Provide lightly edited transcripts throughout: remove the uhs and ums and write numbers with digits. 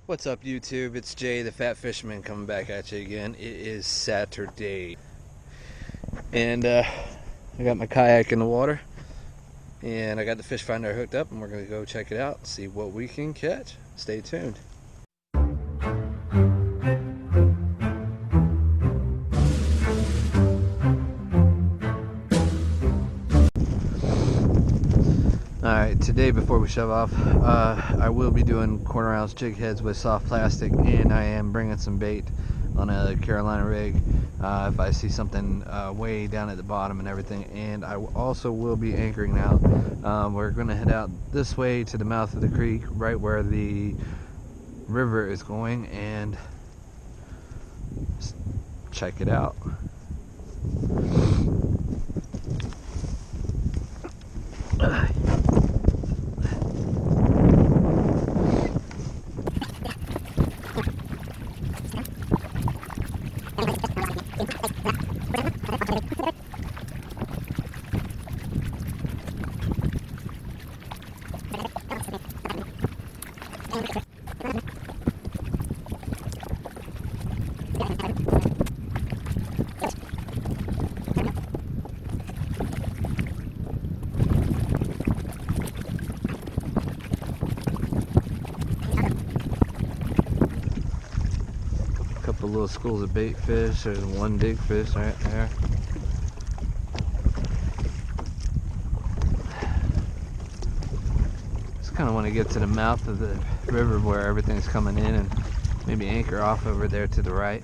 What's up, YouTube? It's Jay the Fat Fisherman coming back at you again. It is Saturday, and I got my kayak in the water, and I got the fish finder hooked up, and we're going to go check it out, see what we can catch. Stay tuned. Alright, today before we shove off, I will be doing quarter ounce jig heads with soft plastic, and I am bringing some bait on a Carolina rig if I see something way down at the bottom and everything. And I also will be anchoring out. We're going to head out this way to the mouth of the creek, right where the river is going, and check it out. Couple little schools of bait fish. There's one big fish right there. Just kind of want to get to the mouth of the river where everything's coming in and maybe anchor off over there to the right.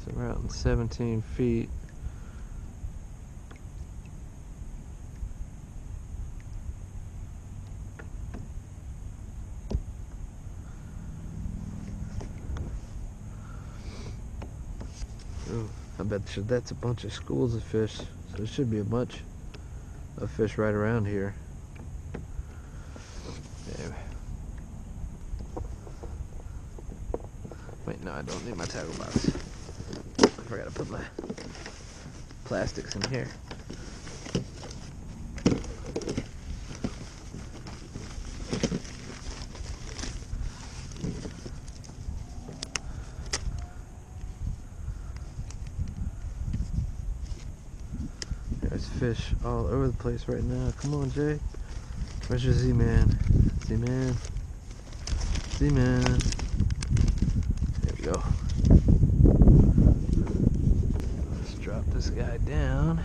So we're out in 17 feet. Ooh, I bet you that's a bunch of schools of fish. So there should be a bunch of fish right around here. Yeah. Wait, no, I don't need my tackle box. I forgot to put my plastics in here. There's fish all over the place right now. Come on, Jay. Where's your Z-Man? Z-Man. Z-Man. There we go. Let's drop this guy down.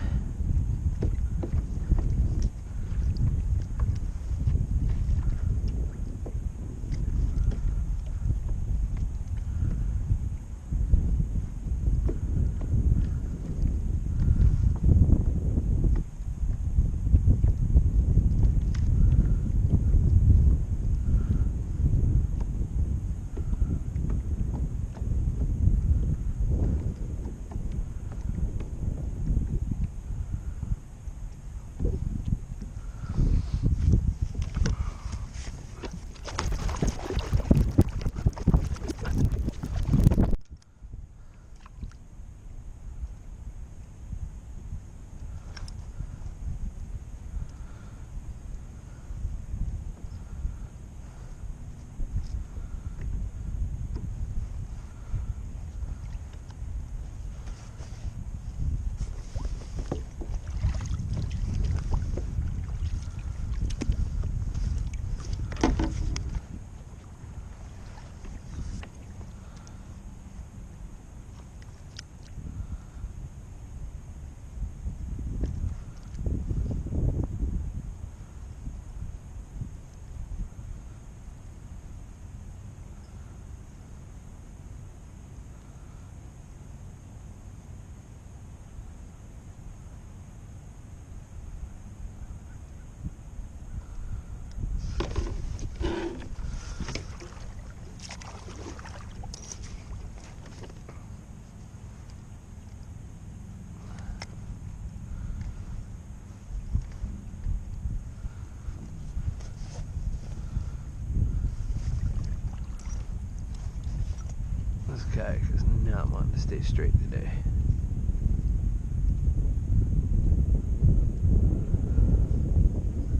kayak is not wanting to stay straight today.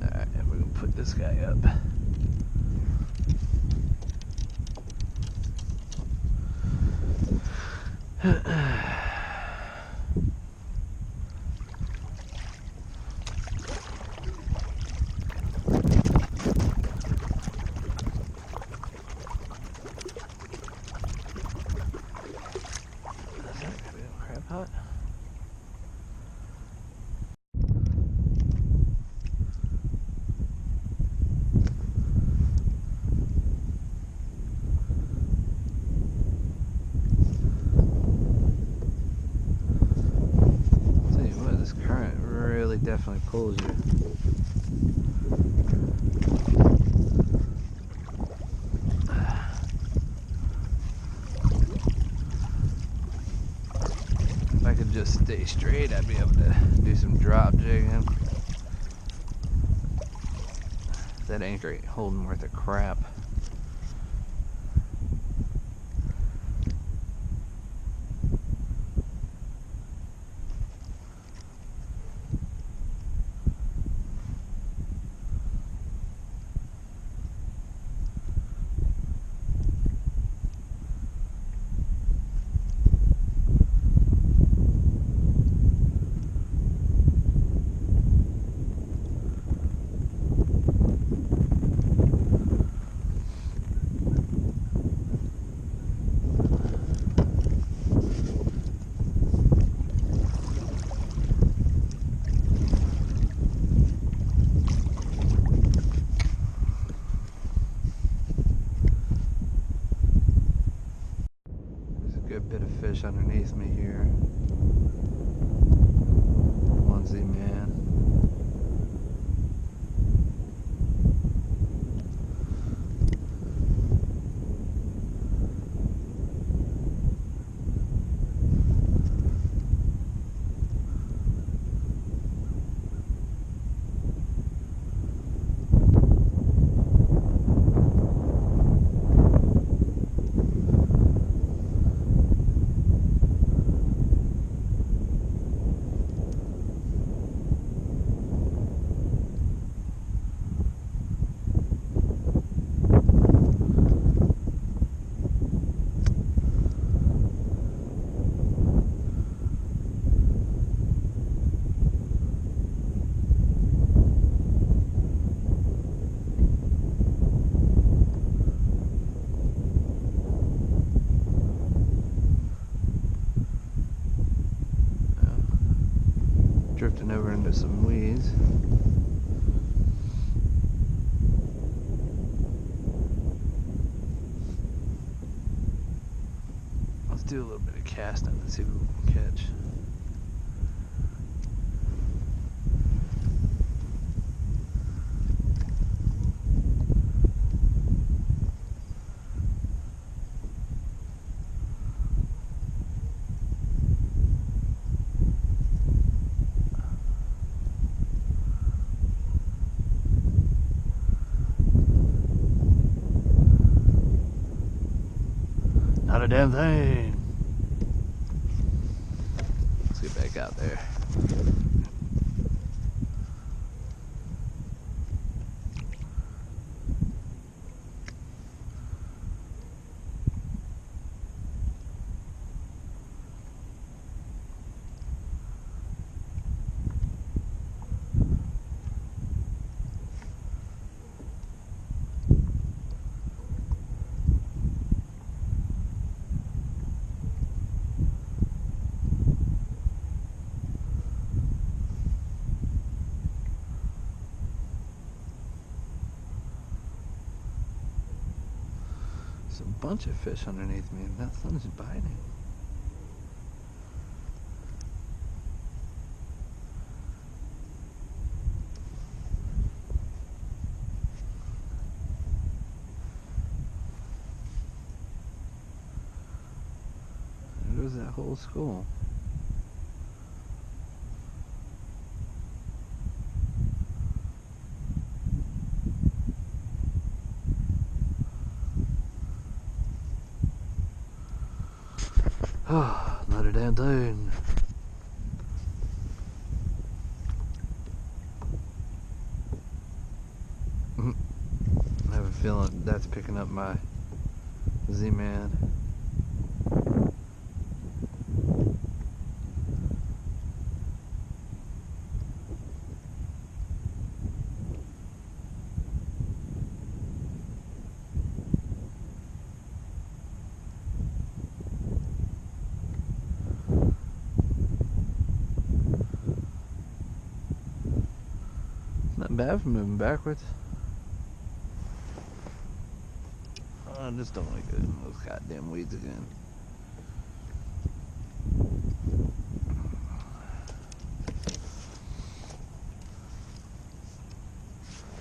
Alright, we're gonna put this guy up. Hot. Tell you what, this current really definitely pulls you. If I could just stay straight, I'd be able to do some drop jigging. That anchor ain't holding worth a crap. Good bit of fish underneath me here. Onesie man. Drifting over into some weeds. Let's do a little bit of casting and see what we can catch. Not a damn thing. Let's get back out there. There's a bunch of fish underneath me, and nothing's biting. There goes that whole school. Not a damn thing. I have a feeling that's picking up my Z-Man. Not bad for moving backwards. I just don't want to get in those goddamn weeds again.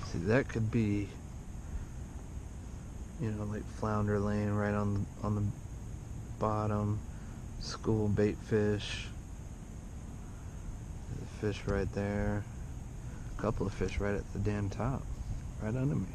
See, that could be, you know, like flounder laying right on the bottom. School bait fish. There's a fish right there. A couple of fish right at the damn top, right under me.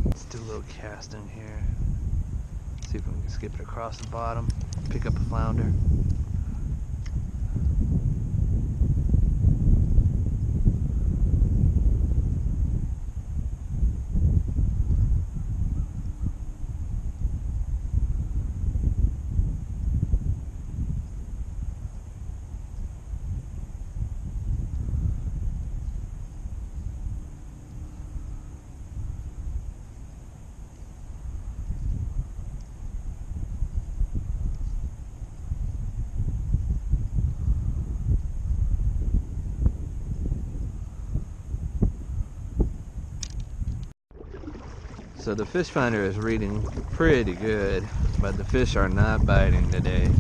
Let's do a little casting here. See if we can skip it across the bottom, pick up a flounder. So the fish finder is reading pretty good, but the fish are not biting today.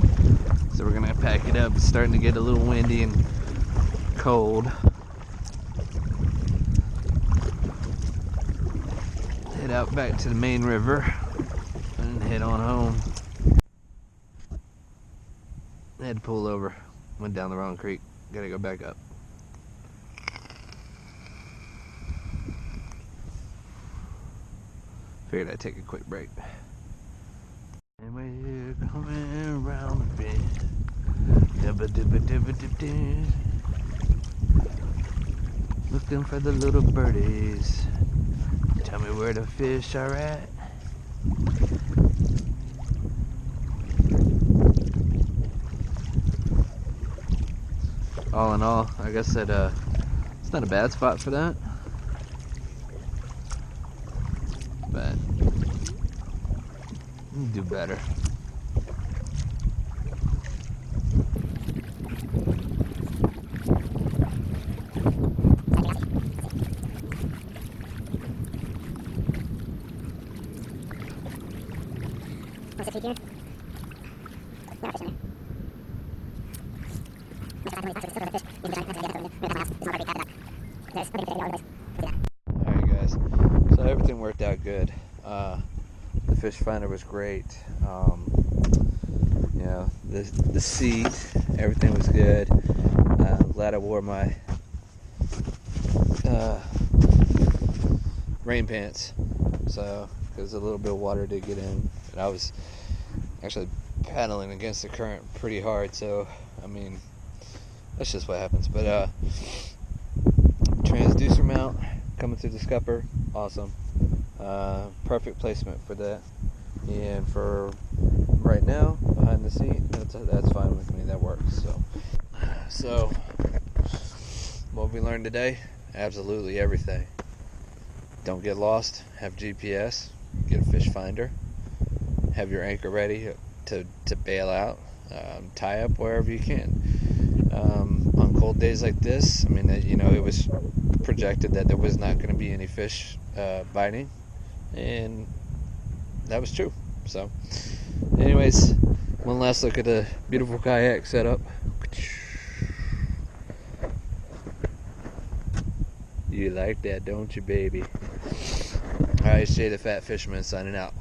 So we're gonna pack it up. It's starting to get a little windy and cold. Head out back to the main river and head on home. I had to pull over. Went down the wrong creek. Gotta go back up. Figured I'd take a quick break. And we're coming around the bend. Looking for the little birdies. Tell me where the fish are at. All in all, I guess that it's not a bad spot for that. But you can do better. Want 6 feet here? No fish in there. Alright guys, so everything worked out good. The fish finder was great. You know, the seat, everything was good. Glad I wore my rain pants, so because a little bit of water did get in, and I was actually paddling against the current pretty hard, so I mean that's just what happens. But transducer mount coming through the scupper, awesome. Perfect placement for that, and for right now behind the seat, that's fine with me. That works. So what we learned today, absolutely everything. Don't get lost, have GPS, get a fish finder, have your anchor ready to bail out, tie up wherever you can. On cold days like this, I mean, you know, it was projected that there was not going to be any fish biting, and that was true. So anyways, one last look at the beautiful kayak setup. You like that, don't you, baby? Alright, Shay the Fat Fisherman signing out.